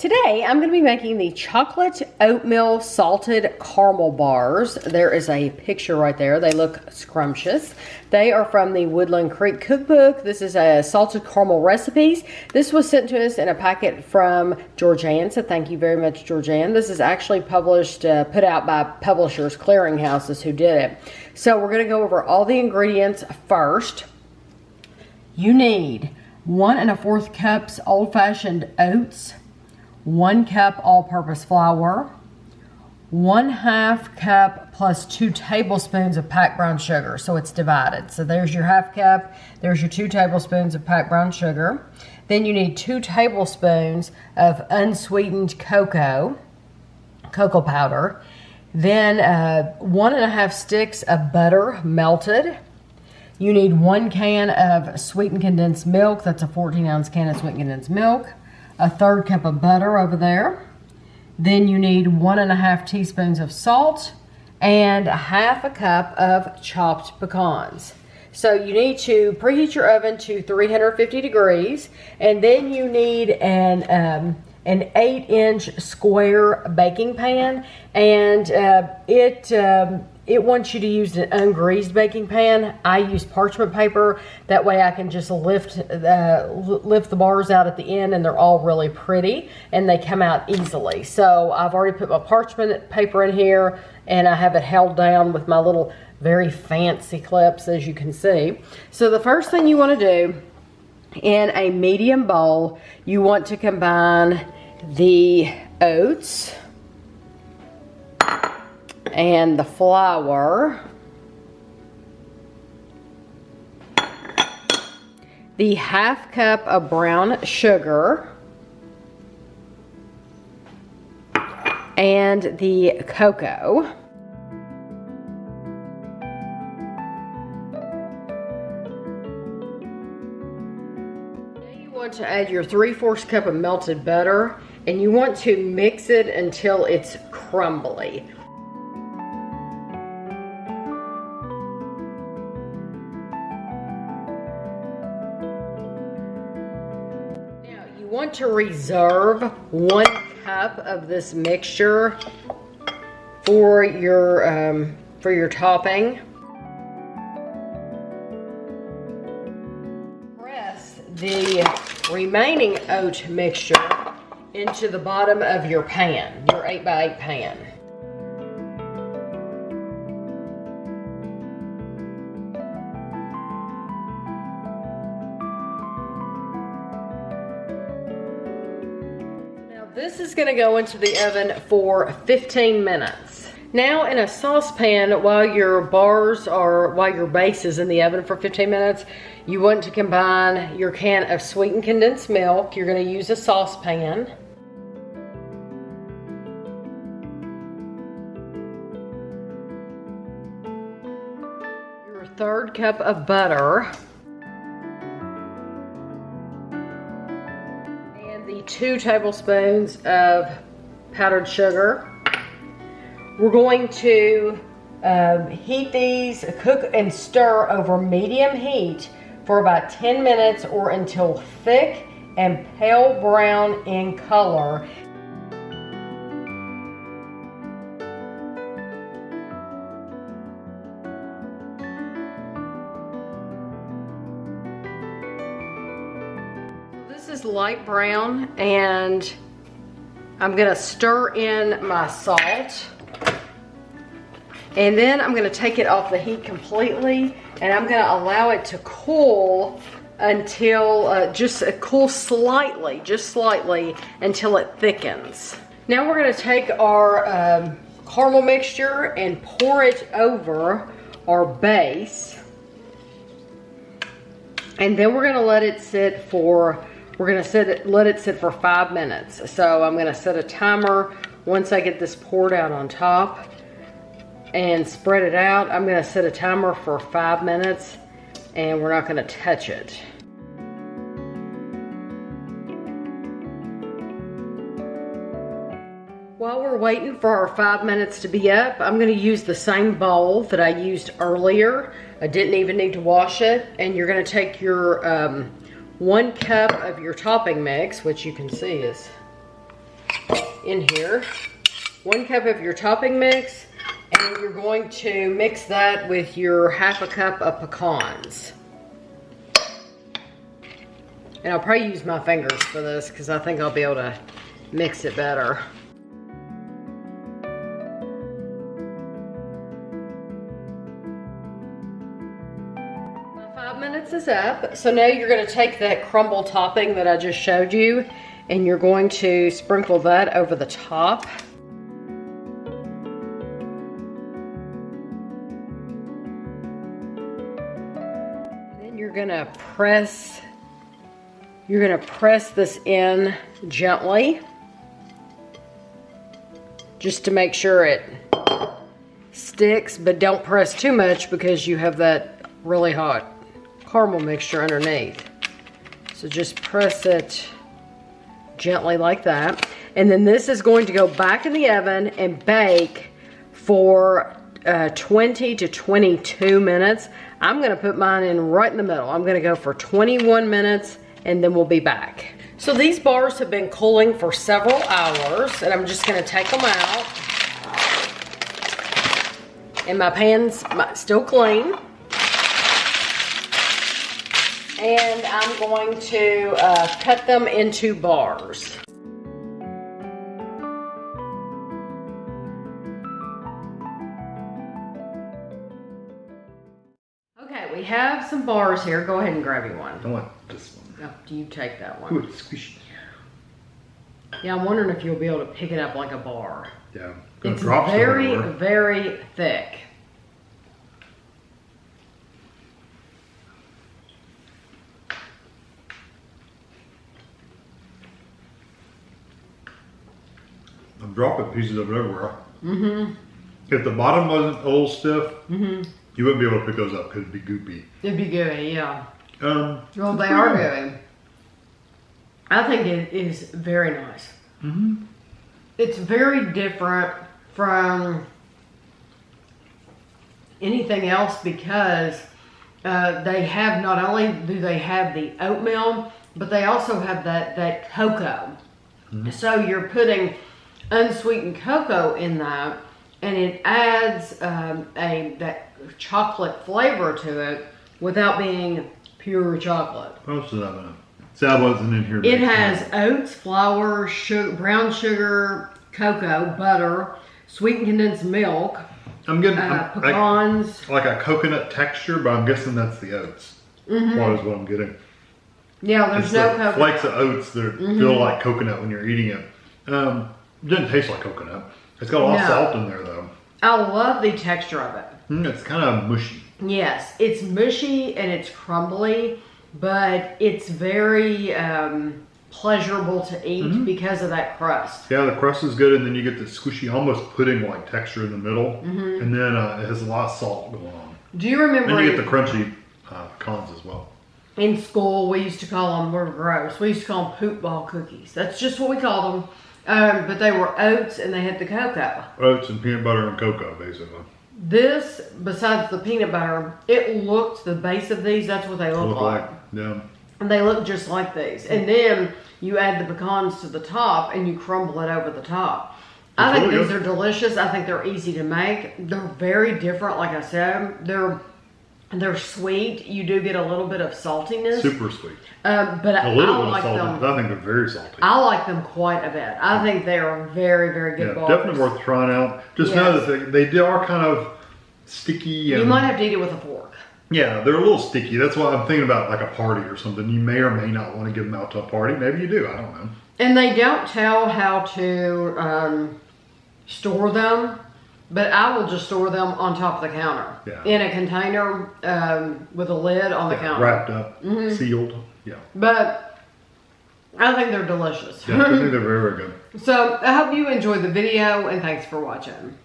Today, I'm going to be making the chocolate oatmeal salted caramel bars. There is a picture right there. They look scrumptious. They are from the Woodland Creek Cookbook. This is a salted caramel recipes. This was sent to us in a packet from Georgianne, so thank you very much, Georgianne. This is actually published, put out by Publishers Clearinghouses who did it. So we're going to go over all the ingredients first. You need 1 1/4 cups old-fashioned oats, 1 cup all-purpose flour, 1/2 cup plus 2 tablespoons of packed brown sugar. So it's divided. So there's your 1/2 cup, there's your 2 tablespoons of packed brown sugar. Then you need 2 tablespoons of unsweetened cocoa powder. Then 1 1/2 sticks of butter melted. You need 1 can of sweetened condensed milk. That's a 14-ounce can of sweetened condensed milk. 1/3 cup of butter over there. Then you need 1 1/2 teaspoons of salt and 1/2 cup of chopped pecans. So you need to preheat your oven to 350 degrees, and then you need an 8-inch square baking pan, and it wants you to use an ungreased baking pan. I use parchment paper. That way I can just lift the bars out at the end, and they're all really pretty and they come out easily. So I've already put my parchment paper in here, and I have it held down with my little very fancy clips, as you can see. So the first thing you want to do, in a medium bowl, you want to combine the oats and the flour, the 1/2 cup of brown sugar, and the cocoa. Now you want to add your 3/4 cup of melted butter, and you want to mix it until it's crumbly. Want to reserve 1 cup of this mixture for your topping. Press the remaining oat mixture into the bottom of your pan, your 8x8 pan. This is going to go into the oven for 15 minutes. Now in a saucepan, while your base is in the oven for 15 minutes, you want to combine your can of sweetened condensed milk. You're going to use a saucepan. Your 1/3 cup of butter. 2 tablespoons of powdered sugar. We're going to heat these, cook and stir over medium heat for about 10 minutes or until thick and pale brown in color. This is light brown, and I'm going to stir in my salt, and then I'm going to take it off the heat completely, and I'm going to allow it to cool until just slightly until it thickens. Now we're going to take our caramel mixture and pour it over our base, and then we're going to let it sit for let it sit for 5 minutes. So I'm going to set a timer once I get this poured out on top and spread it out. I'm going to set a timer for 5 minutes, and we're not going to touch it. While we're waiting for our 5 minutes to be up, I'm going to use the same bowl that I used earlier. I didn't even need to wash it. And you're going to take your 1 cup of your topping mix, which you can see is in here. 1 cup of your topping mix, and you're going to mix that with your 1/2 cup of pecans. And I'll probably use my fingers for this because I think I'll be able to mix it better. 5 minutes is up. So now you're going to take that crumble topping that I just showed you, and you're going to sprinkle that over the top. Then you're going to press this in gently, just to make sure it sticks, but don't press too much because you have that really hot caramel mixture underneath. So just press it gently like that. And then this is going to go back in the oven and bake for 20 to 22 minutes. I'm going to put mine in right in the middle. I'm going to go for 21 minutes and then we'll be back. So these bars have been cooling for several hours, and I'm just going to take them out. And my pan's still clean. And I'm going to cut them into bars. Okay, we have some bars here. Go ahead and grab you one. I want this one. Oh, do you take that one? Ooh, it's squishy. Yeah, I'm wondering if you'll be able to pick it up like a bar. Yeah, It's very, very thick. I'm dropping pieces of it everywhere. Mm-hmm. If the bottom wasn't a little stiff, you wouldn't be able to pick those up because it'd be goopy. It'd be gooey, yeah. Well, they are gooey. I think it is very nice. Mm-hmm. It's very different from anything else because they have, not only do they have the oatmeal, but they also have that cocoa. Mm-hmm. So you're putting unsweetened cocoa in that, and it adds that chocolate flavor to it without being pure chocolate. What else does that have? That wasn't in here. It has oats, flour, sugar, brown sugar, cocoa, butter, sweetened condensed milk. I'm getting pecans. like a coconut texture, but I'm guessing that's the oats. Mm-hmm. What is what I'm getting. Yeah, there's no coconut. Flakes of oats that feel like coconut when you're eating it. It doesn't taste like coconut. It's got a lot of salt in there though. I love the texture of it. It's kind of mushy. Yes, it's mushy and it's crumbly, but it's very pleasurable to eat because of that crust. Yeah, the crust is good, and then you get the squishy, almost pudding-like texture in the middle, and then it has a lot of salt going on. Do you remember? And you get the crunchy pecans as well. In school, we used to call them, we're gross, we used to call them poop ball cookies. That's just what we called them. But they were oats and they had the cocoa. Oats and peanut butter and cocoa, basically. This, besides the peanut butter, it looked, the base of these, that's what they look like. Yeah. And they look just like these. And then you add the pecans to the top and you crumble it over the top. I think these are delicious. I think they're easy to make. They're very different, like I said. They're sweet. You do get a little bit of saltiness. Super sweet. But a little bit like of salty, but I think they're very salty. I like them quite a bit. I think they are very, very good bars. Definitely worth trying out. Just know that they are kind of sticky. And, you might have to eat it with a fork. Yeah, they're a little sticky. That's why I'm thinking about like a party or something. You may or may not want to give them out to a party. Maybe you do. I don't know. And they don't tell how to store them. But I will just store them on top of the counter. Yeah. In a container with a lid on the counter. Wrapped up, sealed. Yeah. But I think they're delicious. Yeah, I think they're very, very good. So I hope you enjoyed the video and thanks for watching.